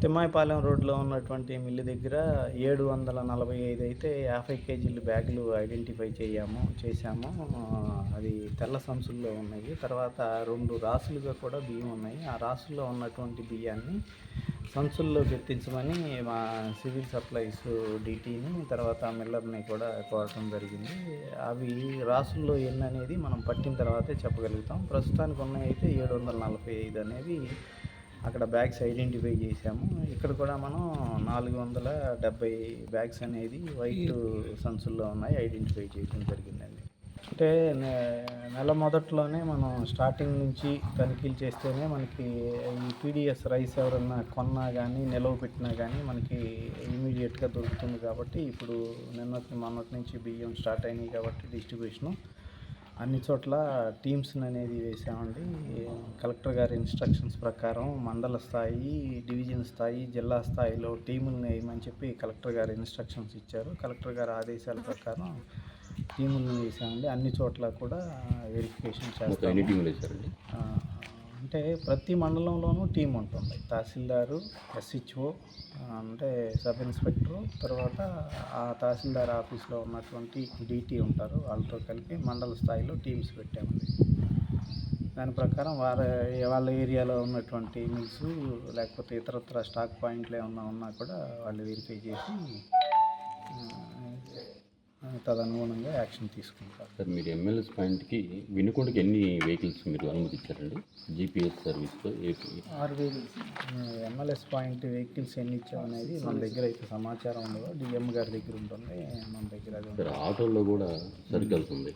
తిమ్మాయిపాలెం రోడ్లో ఉన్నటువంటి మిల్లు దగ్గర 745 అయితే 50 కేజీల బ్యాగులు ఐడెంటిఫై చేశాము. అది తెల్ల సంచుల్లో ఉన్నాయి. తర్వాత 2 రాసులుగా కూడా బియ్యం ఉన్నాయి. ఆ రాసుల్లో ఉన్నటువంటి బియ్యాన్ని సంచుల్లోకి ఎత్తించమని మా సివిల్ సప్లైస్ డీటీని తర్వాత మిల్లర్ని కూడా కోరటం జరిగింది. అవి రాసుల్లో ఎన్ని అనేది మనం పట్టిన తర్వాతే చెప్పగలుగుతాం. ప్రస్తుతానికి ఉన్నాయి అయితే 745 అనేవి అక్కడ బ్యాగ్స్ ఐడెంటిఫై చేశాము. ఇక్కడ కూడా మనం 470 బ్యాగ్స్ అనేది వైట్ సంచుల్లో ఉన్నాయి, ఐడెంటిఫై చేయడం జరిగిందండి. అంటే నెల మొదట్లోనే మనం స్టార్టింగ్ నుంచి తనిఖీలు చేస్తేనే మనకి ఈ పీడిఎస్ రైస్ ఎవరన్నా కొన్నా కానీ నిల్వ పెట్టినా కానీ మనకి ఇమీడియట్గా దొరుకుతుంది. కాబట్టి ఇప్పుడు మొన్నటి నుంచి బియ్యం స్టార్ట్ అయినాయి కాబట్టి డిస్ట్రిబ్యూషను అన్ని చోట్ల టీమ్స్ని అనేది వేసామండి. కలెక్టర్ గారి ఇన్స్ట్రక్షన్స్ ప్రకారం మండల స్థాయి, డివిజన్ స్థాయి, జిల్లా స్థాయిలో టీములను వేయమని చెప్పి కలెక్టర్ గారు ఇన్స్ట్రక్షన్స్ ఇచ్చారు. కలెక్టర్ గారి ఆదేశాల ప్రకారం టీములను వేసామండి. అన్ని చోట్ల కూడా వెరిఫికేషన్ చేస్తాం. అంటే ప్రతి మండలంలోనూ టీం ఉంటుంది. తహసీల్దారు, ఎస్హెచ్ఓ అంటే సబ్ ఇన్స్పెక్టరు, తర్వాత ఆ తహసీల్దార్ ఆఫీస్లో ఉన్నటువంటి డీటీ ఉంటారు. వాళ్ళతో కలిపి మండల స్థాయిలో టీమ్స్ పెట్టామండి. దాని ప్రకారం వాళ్ళ ఏరియాలో ఉన్నటువంటి మిల్స్ లేకపోతే ఇతరత్ర స్టాక్ పాయింట్లు ఏమన్నా ఉన్నా కూడా వాళ్ళు వెరిఫై చేసి తదనుగుణంగా యాక్షన్ తీసుకుంటారు. సార్, మీరు ఎంఎల్ఎస్ పాయింట్కి వినుకొండకి ఎన్ని వెహికల్స్ మీరు అనుమతించారండి? జీపీఎస్ సర్వీస్తో 6 వెహికల్స్. ఎంఎల్ఎస్ పాయింట్ వెహికల్స్ ఎన్ని ఇచ్చామనేది మన దగ్గర అయితే సమాచారం ఉండదు. డిఎం గారి దగ్గర ఉంటుంది, మన దగ్గర. సార్, ఆటోల్లో కూడా సర్కిల్స్ ఉంది.